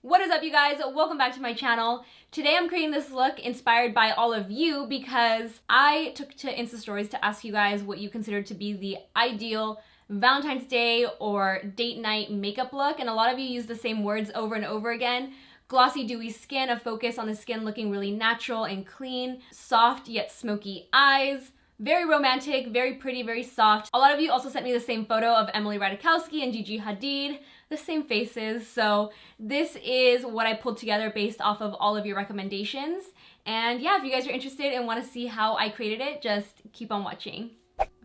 What is up, you guys? Welcome back to my channel. Today I'm creating this look inspired by all of you because I took to Insta stories to ask you guys what you consider to be the ideal Valentine's Day or date night makeup look, and a lot of you use the same words over and over again. Glossy, dewy skin, a focus on the skin looking really natural and clean, soft yet smoky eyes, very romantic, very pretty, very soft. A lot of you also sent me the same photo of Emily Ratajkowski and Gigi Hadid, the same faces. So this is what I pulled together based off of all of your recommendations. And yeah, if you guys are interested and want to see how I created it, just keep on watching.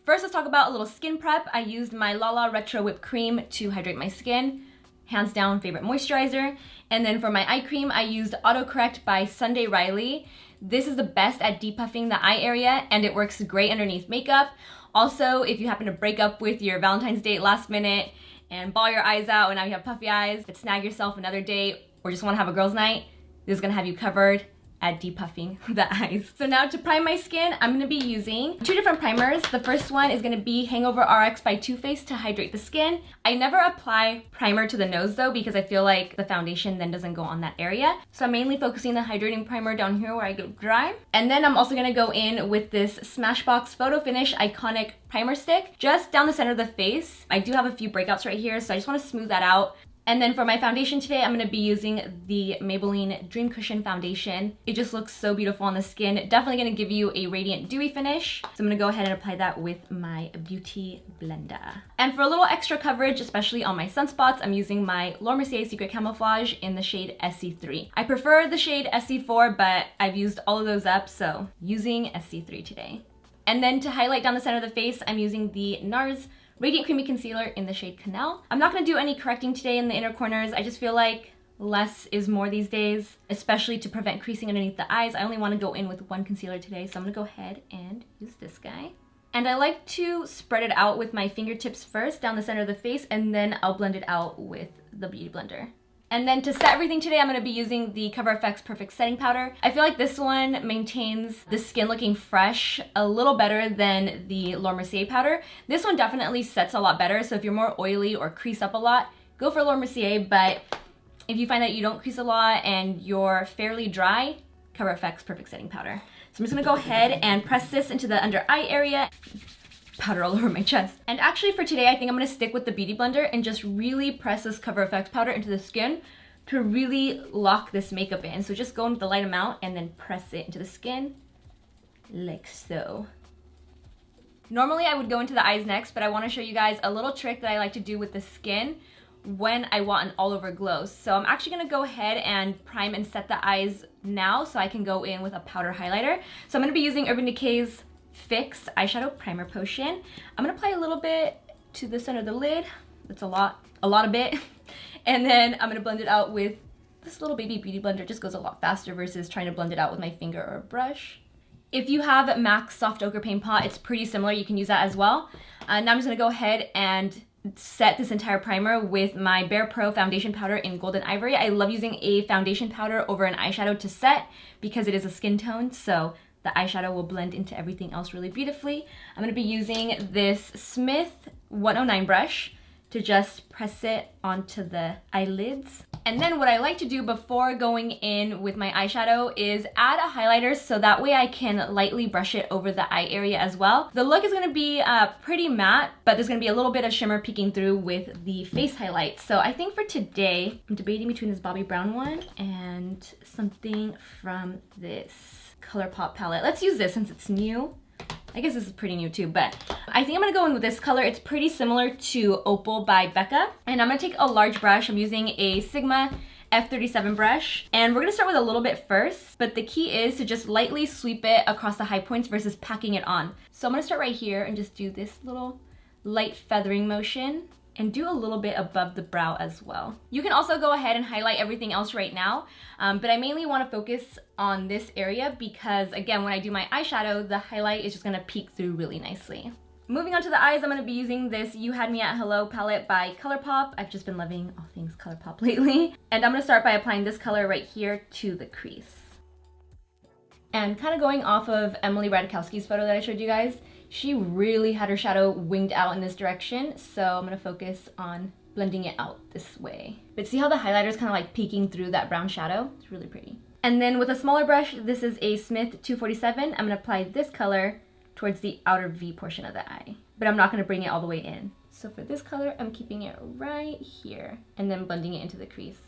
First, let's talk about a little skin prep. I used my LALA Retro Whipped Cream to hydrate my skin. Hands down favorite moisturizer. And then for my eye cream, I used Autocorrect by Sunday Riley. This is the best at depuffing the eye area and it works great underneath makeup. Also, if you happen to break up with your Valentine's date last minute and ball your eyes out and now you have puffy eyes, but snag yourself another date or just want to have a girls' night, this is gonna have you covered at depuffing the eyes. So now to prime my skin, I'm gonna be using two different primers. The first one is gonna be Hangover RX by Too Faced to hydrate the skin. I never apply primer to the nose though because I feel like the foundation then doesn't go on that area. So I'm mainly focusing the hydrating primer down here where I go dry. And then I'm also gonna go in with this Smashbox Photo Finish Iconic Primer Stick just down the center of the face. I do have a few breakouts right here, so I just wanna smooth that out. And then for my foundation today, I'm going to be using the Maybelline Dream Cushion Foundation. It just looks so beautiful on the skin. Definitely going to give you a radiant dewy finish. So I'm going to go ahead and apply that with my Beauty Blender. And for a little extra coverage, especially on my sunspots, I'm using my Laura Mercier Secret Camouflage in the shade SC3. I prefer the shade SC4, but I've used all of those up, so using SC3 today. And then to highlight down the center of the face, I'm using the NARS Radiant Creamy Concealer in the shade Canelle. I'm not going to do any correcting today in the inner corners. I just feel like less is more these days, especially to prevent creasing underneath the eyes. I only want to go in with one concealer today, so I'm going to go ahead and use this guy. And I like to spread it out with my fingertips first down the center of the face, and then I'll blend it out with the Beauty Blender. And then to set everything today, I'm going to be using the COVERFX Perfect Setting Powder. I feel like this one maintains the skin looking fresh a little better than the Laura Mercier powder. This one definitely sets a lot better, so if you're more oily or crease up a lot, go for Laura Mercier, but if you find that you don't crease a lot and you're fairly dry, COVERFX Perfect Setting Powder. So I'm just going to go ahead and press this into the under eye area. Powder all over my chest. And actually for today, I think I'm going to stick with the Beauty Blender and just really press this COVERFX powder into the skin to really lock this makeup in. So just go in with the light amount and then press it into the skin like so. Normally I would go into the eyes next, but I want to show you guys a little trick that I like to do with the skin when I want an all over glow. So I'm actually going to go ahead and prime and set the eyes now so I can go in with a powder highlighter. So I'm going to be using Urban Decay's Fix Eyeshadow Primer Potion. I'm gonna apply a little bit to the center of the lid. That's a lot of bit. And then I'm gonna blend it out with this little baby beauty blender. It just goes a lot faster versus trying to blend it out with my finger or a brush. If you have MAC's Soft Ochre Paint Pot, it's pretty similar. You can use that as well. Now I'm just gonna go ahead and set this entire primer with my BAREPRO foundation powder in Golden Ivory. I love using a foundation powder over an eyeshadow to set because it is a skin tone, so the eyeshadow will blend into everything else really beautifully. I'm going to be using this Smith 109 brush to just press it onto the eyelids. And then what I like to do before going in with my eyeshadow is add a highlighter so that way I can lightly brush it over the eye area as well. The look is going to be pretty matte, but there's going to be a little bit of shimmer peeking through with the face highlight. So I think for today, I'm debating between this Bobbi Brown one and something from this ColourPop palette. Let's use this since it's new. I guess this is pretty new too, but I think I'm gonna go in with this color. It's pretty similar to Opal by Becca. And I'm gonna take a large brush. I'm using a Sigma F37 brush. And we're gonna start with a little bit first, but the key is to just lightly sweep it across the high points versus packing it on. So I'm gonna start right here and just do this little light feathering motion and do a little bit above the brow as well. You can also go ahead and highlight everything else right now, but I mainly want to focus on this area because, again, when I do my eyeshadow, the highlight is just going to peek through really nicely. Moving on to the eyes, I'm going to be using this You Had Me at Hello palette by ColourPop. I've just been loving all things ColourPop lately. And I'm going to start by applying this color right here to the crease. And kind of going off of Emily Ratajkowski's photo that I showed you guys, she really had her shadow winged out in this direction, so I'm going to focus on blending it out this way. But see how the highlighter is kind of like peeking through that brown shadow? It's really pretty. And then with a smaller brush, this is a Smith 247. I'm gonna apply this color towards the outer V portion of the eye, but I'm not gonna bring it all the way in. So for this color, I'm keeping it right here and then blending it into the crease.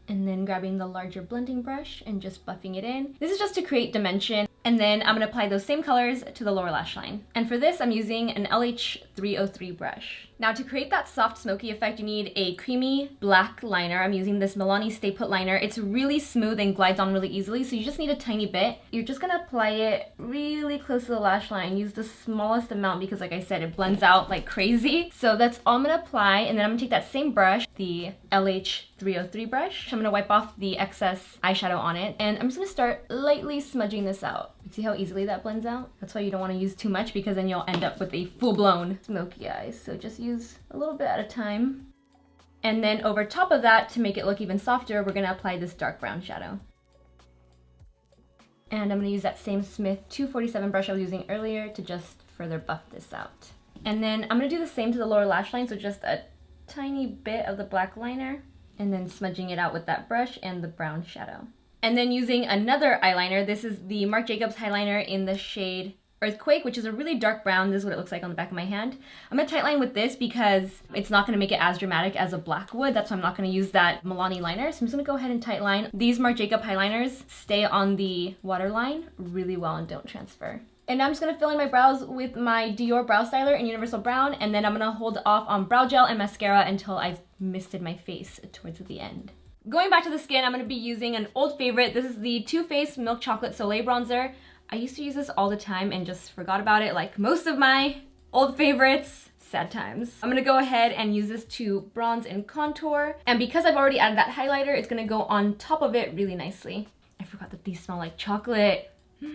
And then grabbing the larger blending brush and just buffing it in. This is just to create dimension. And then I'm gonna apply those same colors to the lower lash line. And for this, I'm using an LH303 brush. Now to create that soft smoky effect, you need a creamy black liner. I'm using this MILANI Stay Put liner. It's really smooth and glides on really easily, so you just need a tiny bit. You're just gonna apply it really close to the lash line. Use the smallest amount because like I said, it blends out like crazy. So that's all I'm gonna apply, and then I'm gonna take that same brush, the LH303 brush. I'm gonna wipe off the excess eyeshadow on it, and I'm just gonna start lightly smudging this out. See how easily that blends out? That's why you don't want to use too much because then you'll end up with a full-blown smoky eyes. So just use a little bit at a time. And then over top of that, to make it look even softer, we're gonna apply this dark brown shadow. And I'm gonna use that same Smith 247 brush I was using earlier to just further buff this out. And then I'm gonna do the same to the lower lash line, so just a tiny bit of the black liner, and then smudging it out with that brush and the brown shadow. And then using another eyeliner, this is the Marc Jacobs eyeliner in the shade Earthquake, which is a really dark brown. This is what it looks like on the back of my hand. I'm gonna tightline with this because it's not gonna make it as dramatic as a black would. That's why I'm not gonna use that Milani liner. So I'm just gonna go ahead and tightline. These Marc Jacobs eyeliners stay on the waterline really well and don't transfer. And now I'm just gonna fill in my brows with my Dior Brow Styler in Universal Brown, and then I'm gonna hold off on brow gel and mascara until I've misted my face towards the end. Going back to the skin, I'm going to be using an old favorite. This is the Too Faced Milk Chocolate Soleil Bronzer. I used to use this all the time and just forgot about it, like most of my old favorites. Sad times. I'm going to go ahead and use this to bronze and contour. And because I've already added that highlighter, it's going to go on top of it really nicely. I forgot that these smell like chocolate. It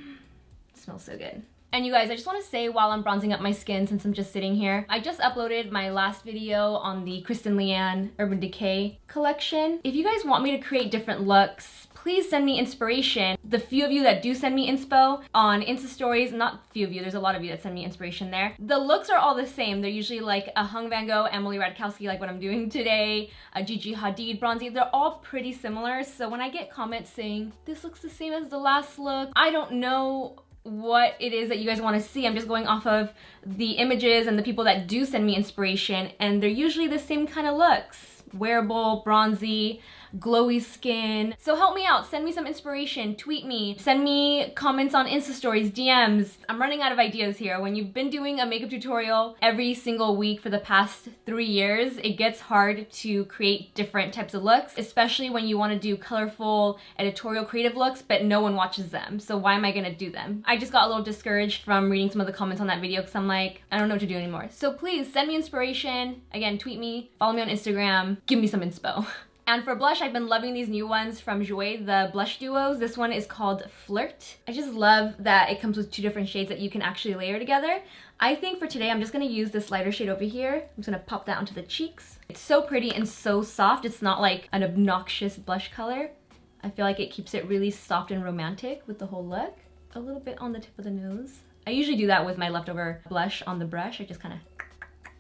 smells so good. And you guys, I just want to say while I'm bronzing up my skin, since I'm just sitting here, I just uploaded my last video on the Kristen Leanne Urban Decay collection. If you guys want me to create different looks, please send me inspiration. The few of you that do send me inspo on Insta stories, not few of you, there's a lot of you that send me inspiration there. The looks are all the same. They're usually like a Hung Van Gogh, Emily Ratajkowski, like what I'm doing today, a Gigi Hadid bronzy. They're all pretty similar. So when I get comments saying, this looks the same as the last look, I don't know what it is that you guys want to see. I'm just going off of the images and the people that do send me inspiration, and they're usually the same kind of looks. Wearable, bronzy, glowy skin. So help me out, send me some inspiration, tweet me, send me comments on Insta stories, DMs. I'm running out of ideas here. When you've been doing a makeup tutorial every single week for the past 3 years, it gets hard to create different types of looks, especially when you want to do colorful, editorial, creative looks, but no one watches them. So why am I gonna do them? I just got a little discouraged from reading some of the comments on that video because I'm like, I don't know what to do anymore. So please send me inspiration. Again, tweet me, follow me on Instagram, give me some inspo. And for blush, I've been loving these new ones from JOUER, the blush duos. This one is called FLIRT. I just love that it comes with 2 different shades that you can actually layer together. I think for today, I'm just gonna use this lighter shade over here. I'm just gonna pop that onto the cheeks. It's so pretty and so soft. It's not like an obnoxious blush color. I feel like it keeps it really soft and romantic with the whole look. A little bit on the tip of the nose. I usually do that with my leftover blush on the brush. I just kind of.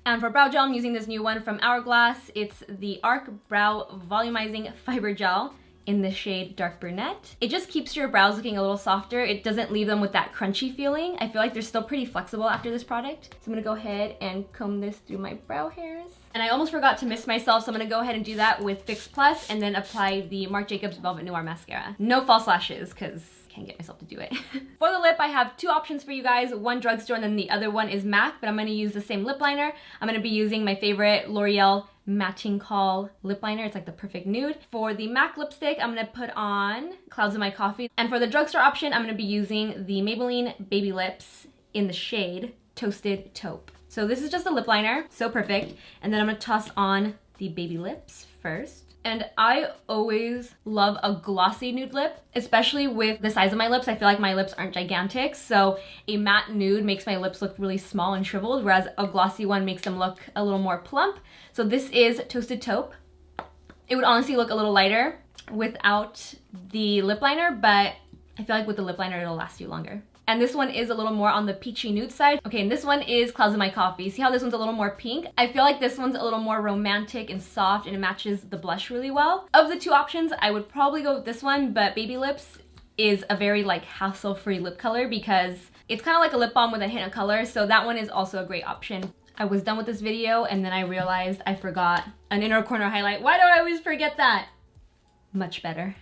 And for brow gel, I'm using this new one from HOURGLASS. It's the Arc Brow Volumizing Fiber Gel in the shade Dark Brunette. It just keeps your brows looking a little softer. It doesn't leave them with that crunchy feeling. I feel like they're still pretty flexible after this product. So I'm gonna go ahead and comb this through my brow hairs. And I almost forgot to mist myself, so I'm gonna go ahead and do that with Fix Plus and then apply the Marc Jacobs Velvet Noir Mascara. No false lashes, because can't get myself to do it. For the lip, I have 2 options for you guys. One drugstore and then the other one is MAC, but I'm gonna use the same lip liner. I'm gonna be using my favorite L'Oreal Matching Call lip liner. It's like the perfect nude. For the MAC lipstick, I'm gonna put on Clouds of My Coffee. And for the drugstore option, I'm gonna be using the Maybelline Baby Lips in the shade Toasted Taupe. So this is just a lip liner, so perfect. And then I'm gonna toss on the baby lips first. And I always love a glossy nude lip, especially with the size of my lips. I feel like my lips aren't gigantic, so a matte nude makes my lips look really small and shriveled, whereas a glossy one makes them look a little more plump. So this is Toasted Taupe. It would honestly look a little lighter without the lip liner, but I feel like with the lip liner, it'll last you longer. And this one is a little more on the peachy nude side. Okay, and this one is Clouds in My Coffee. See how this one's a little more pink? I feel like this one's a little more romantic and soft, and it matches the blush really well. Of the two options, I would probably go with this one, but Baby Lips is a very like hassle-free lip color because it's kind of like a lip balm with a hint of color, so that one is also a great option. I was done with this video and then I realized I forgot an inner corner highlight. Why do I always forget that? Much better.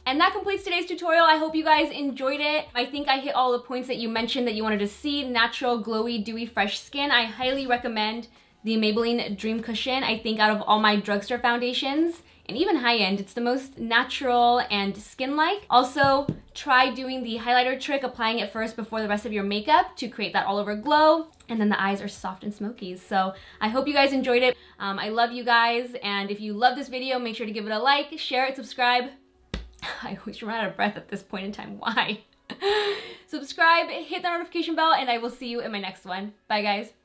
And that completes today's tutorial. I hope you guys enjoyed it. I think I hit all the points that you mentioned that you wanted to see. Natural, glowy, dewy, fresh skin. I highly recommend the Maybelline Dream Cushion. I think out of all my drugstore foundations, and even high-end, it's the most natural and skin-like. Also, try doing the highlighter trick, applying it first before the rest of your makeup to create that all-over glow. And then the eyes are soft and smoky. So I hope you guys enjoyed it. I love you guys. And if you love this video, make sure to give it a like, share it, subscribe. I always run out of breath at this point in time. Why? Subscribe, hit the notification bell, and I will see you in my next one. Bye, guys.